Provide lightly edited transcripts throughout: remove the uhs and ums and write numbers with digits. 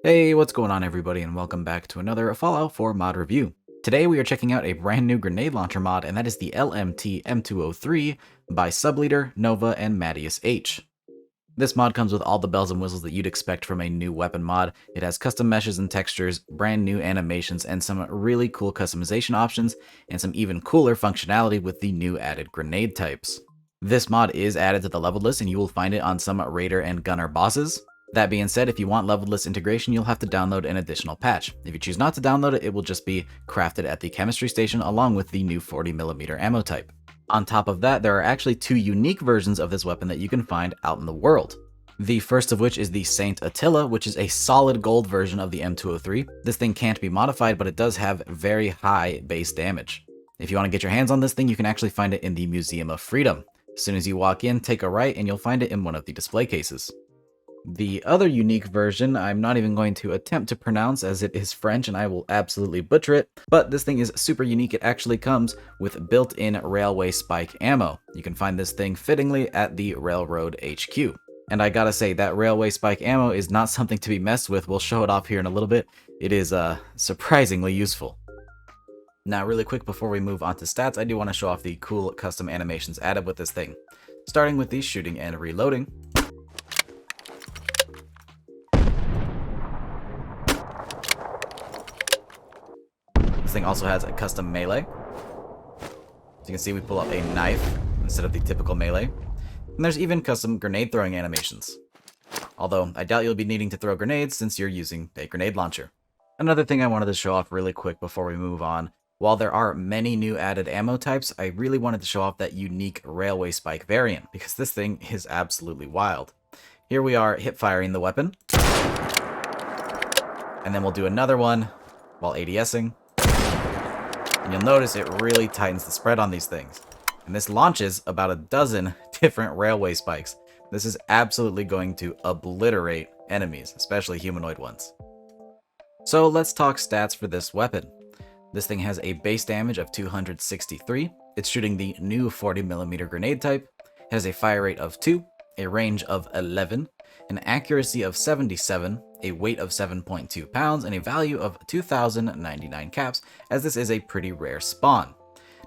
Hey, what's going on everybody, and welcome back to another Fallout 4 mod review. Today we are checking out a brand new grenade launcher mod, and that is the LMT M203 by Subleader, Nova, and Mattias H. This mod comes with all the bells and whistles that you'd expect from a new weapon mod. It has custom meshes and textures, brand new animations, and some really cool customization options, and some even cooler functionality with the new added grenade types. This mod is added to the leveled list, and you will find it on some Raider and Gunner bosses. That being said, if you want leveled list integration, you'll have to download an additional patch. If you choose not to download it, it will just be crafted at the chemistry station along with the new 40mm ammo type. On top of that, there are actually two unique versions of this weapon that you can find out in the world. The first of which is the Saint Attila, which is a solid gold version of the M203. This thing can't be modified, but it does have very high base damage. If you want to get your hands on this thing, you can actually find it in the Museum of Freedom. As soon as you walk in, take a right, and you'll find it in one of the display cases. The other unique version, I'm not even going to attempt to pronounce as it is French and I will absolutely butcher it, but this thing is super unique. It actually comes with built-in railway spike ammo. You can find this thing fittingly at the Railroad HQ. And I gotta say, that railway spike ammo is not something to be messed with. We'll show it off here in a little bit. It is surprisingly useful. Now, really quick before we move on to stats, I do want to show off the cool custom animations added with this thing. Starting with the shooting and reloading. This thing also has a custom melee. As you can see, we pull out a knife instead of the typical melee. And there's even custom grenade throwing animations. Although, I doubt you'll be needing to throw grenades since you're using a grenade launcher. Another thing I wanted to show off really quick before we move on. While there are many new added ammo types, I really wanted to show off that unique railway spike variant, because this thing is absolutely wild. Here we are hip firing the weapon. And then we'll do another one while ADSing. And you'll notice it really tightens the spread on these things. And this launches about a dozen different railway spikes. This is absolutely going to obliterate enemies, especially humanoid ones. So let's talk stats for this weapon. This thing has a base damage of 263. It's shooting the new 40mm grenade type. It has a fire rate of 2, a range of 11, an accuracy of 77, a weight of 7.2 pounds, and a value of 2,099 caps, as this is a pretty rare spawn.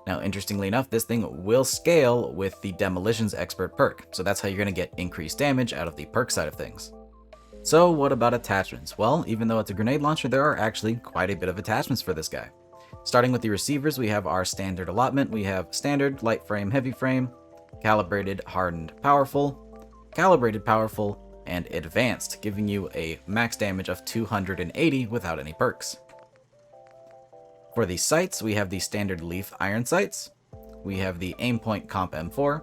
Now, interestingly enough, this thing will scale with the Demolitions Expert perk, so that's how you're going to get increased damage out of the perk side of things. So what about attachments? Well, even though it's a grenade launcher, there are actually quite a bit of attachments for this guy. Starting with the receivers, we have our standard allotment. We have standard, light frame, heavy frame, calibrated, hardened, powerful, calibrated, powerful, and advanced, giving you a max damage of 280 without any perks. For the sights, we have the standard leaf iron sights. We have the Aimpoint Comp M4,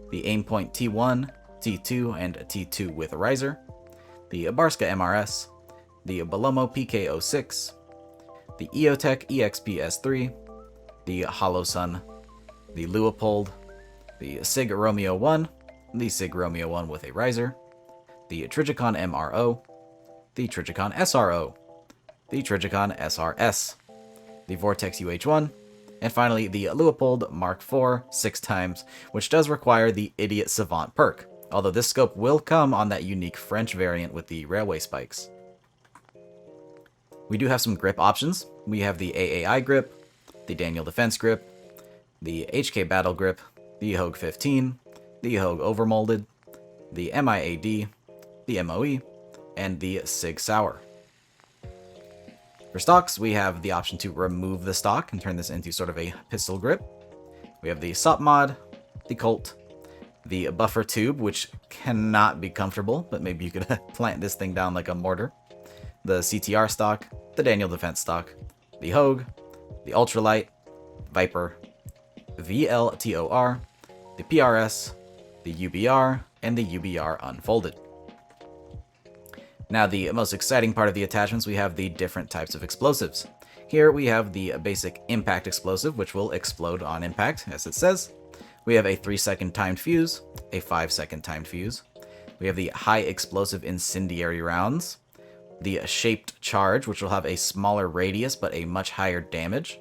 the Aimpoint T1, T2, and T2 with a riser, the Abarska MRS, the Balomo PK06, the EOTech EXP-S3, the Holosun, the Leupold, the SIG Romeo 1, the SIG Romeo 1 with a riser, the Trigicon MRO, the Trigicon SRO, the Trigicon SRS, the Vortex UH1, and finally the Leupold Mark IV 6 times, which does require the Idiot Savant perk, although this scope will come on that unique French variant with the railway spikes. We do have some grip options. We have the AAI grip, the Daniel Defense grip, the HK Battle grip, the Hogue 15, the Hogue Overmolded, the MIAD, the MOE, and the SIG Sour. For stocks, we have the option to remove the stock and turn this into sort of a pistol grip. We have the SOP mod, the Colt, the Buffer Tube, which cannot be comfortable, but maybe you could plant this thing down like a mortar, the CTR stock, the Daniel Defense stock, the Hogue, the Ultralight, Viper, VLTOR, the PRS, the UBR, and the UBR Unfolded. Now, the most exciting part of the attachments, we have the different types of explosives. Here we have the basic impact explosive, which will explode on impact, as it says. We have a 3-second timed fuse, a 5-second timed fuse. We have the high explosive incendiary rounds, the shaped charge, which will have a smaller radius but a much higher damage,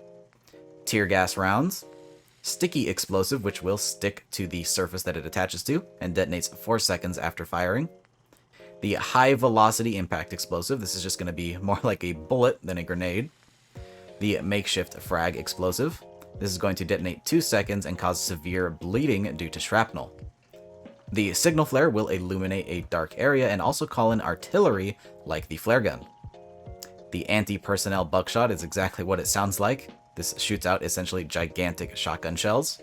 tear gas rounds, sticky explosive, which will stick to the surface that it attaches to and detonates 4 seconds after firing, The high velocity impact explosive, this is just going to be more like a bullet than a grenade. The makeshift frag explosive, this is going to detonate 2 seconds and cause severe bleeding due to shrapnel. The signal flare will illuminate a dark area and also call in artillery like the flare gun. The anti-personnel buckshot is exactly what it sounds like. This shoots out essentially gigantic shotgun shells.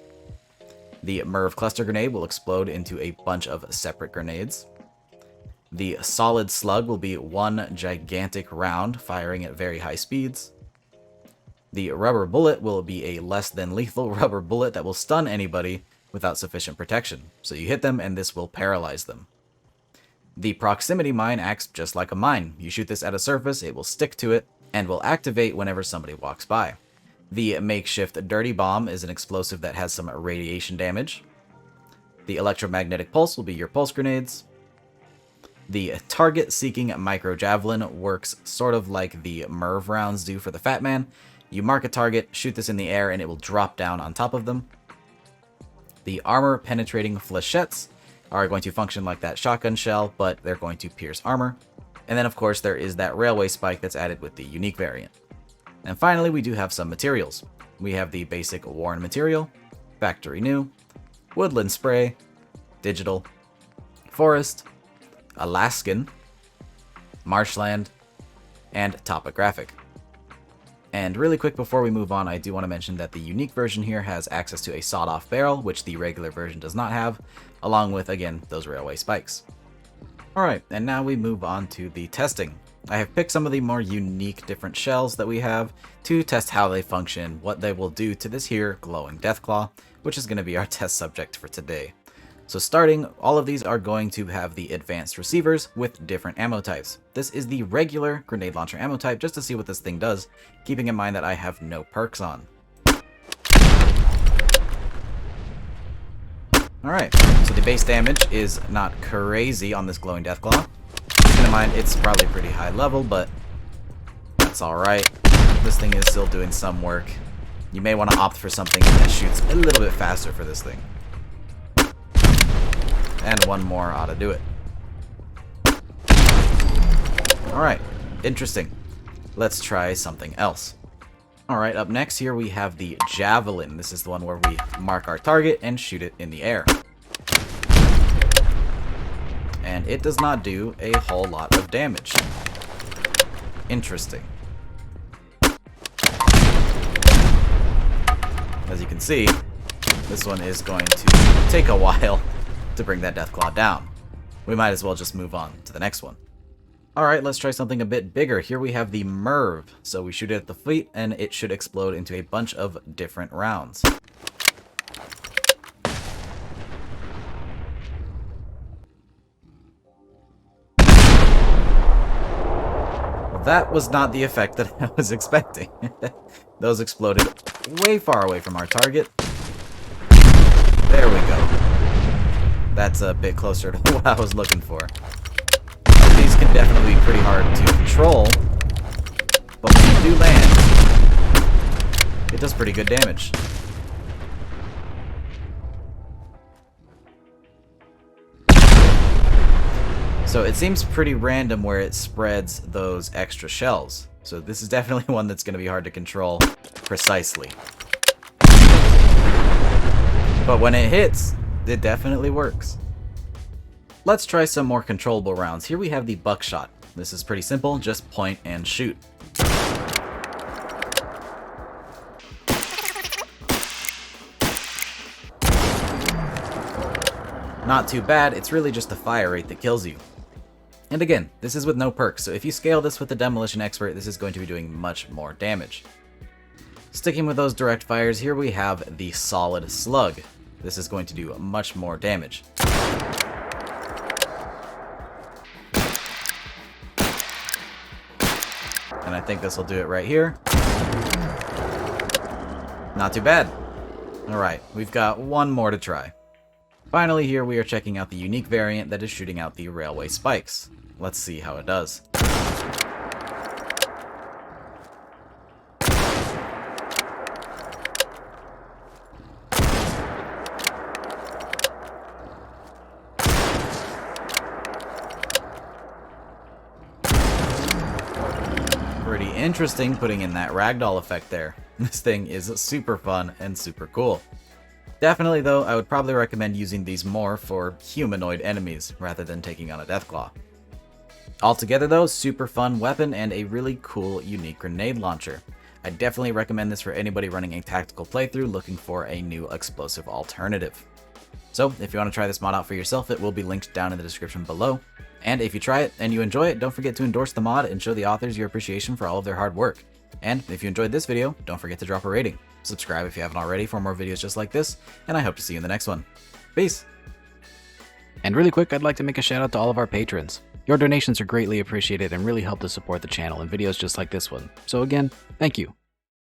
The MIRV cluster grenade will explode into a bunch of separate grenades. The solid slug will be one gigantic round firing at very high speeds. The rubber bullet will be a less than lethal rubber bullet that will stun anybody without sufficient protection. So you hit them and this will paralyze them. The proximity mine acts just like a mine. You shoot this at a surface, it will stick to it, and will activate whenever somebody walks by. The makeshift dirty bomb is an explosive that has some radiation damage. The electromagnetic pulse will be your pulse grenades. The target-seeking micro javelin works sort of like the MIRV rounds do for the Fat Man. You mark a target, shoot this in the air, and it will drop down on top of them. The armor-penetrating flechettes are going to function like that shotgun shell, but they're going to pierce armor. And then, of course, there is that railway spike that's added with the unique variant. And finally, we do have some materials. We have the basic worn material, factory new, woodland spray, digital, forest, Alaskan, marshland, and topographic. And really quick before we move on, I do want to mention that the unique version here has access to a sawed-off barrel, which the regular version does not have, along with, again, those railway spikes. Alright, and now we move on to the testing. I have picked some of the more unique different shells that we have to test how they function, what they will do to this here glowing Deathclaw, which is going to be our test subject for today. So starting, all of these are going to have the advanced receivers with different ammo types. This is the regular grenade launcher ammo type just to see what this thing does, keeping in mind that I have no perks on. Alright, so the base damage is not crazy on this glowing Deathclaw. Keep in mind, it's probably pretty high level, but that's alright. This thing is still doing some work. You may want to opt for something that shoots a little bit faster for this thing. And one more ought to do it. Alright, interesting. Let's try something else. Alright, up next here we have the Javelin. This is the one where we mark our target and shoot it in the air. And it does not do a whole lot of damage. Interesting. As you can see, this one is going to take a while to bring that Deathclaw down. We might as well just move on to the next one. Alright, let's try something a bit bigger. Here we have the MIRV. So we shoot it at the fleet and it should explode into a bunch of different rounds. Well, that was not the effect that I was expecting. Those exploded way far away from our target. There we go. That's a bit closer to what I was looking for. These can definitely be pretty hard to control, but when you do land, it does pretty good damage. So it seems pretty random where it spreads those extra shells. So this is definitely one that's going to be hard to control precisely. But when it hits, it definitely works. Let's try some more controllable rounds. Here we have the buckshot. This is pretty simple, just point and shoot. Not too bad, it's really just the fire rate that kills you. And again, this is with no perks, so if you scale this with the Demolition Expert, this is going to be doing much more damage. Sticking with those direct fires, here we have the Solid Slug. This is going to do much more damage. And I think this will do it right here. Not too bad. Alright, we've got one more to try. Finally, here we are checking out the unique variant that is shooting out the railway spikes. Let's see how it does. interesting putting in that ragdoll effect there. This thing is super fun and super cool. Definitely though, I would probably recommend using these more for humanoid enemies rather than taking on a Deathclaw. Altogether though, super fun weapon and a really cool unique grenade launcher. I definitely recommend this for anybody running a tactical playthrough looking for a new explosive alternative. So if you want to try this mod out for yourself, it will be linked down in the description below. And if you try it and you enjoy it, don't forget to endorse the mod and show the authors your appreciation for all of their hard work. And if you enjoyed this video, don't forget to drop a rating. Subscribe if you haven't already for more videos just like this, and I hope to see you in the next one. Peace! And really quick, I'd like to make a shout out to all of our patrons. Your donations are greatly appreciated and really help to support the channel and videos just like this one. So again, thank you.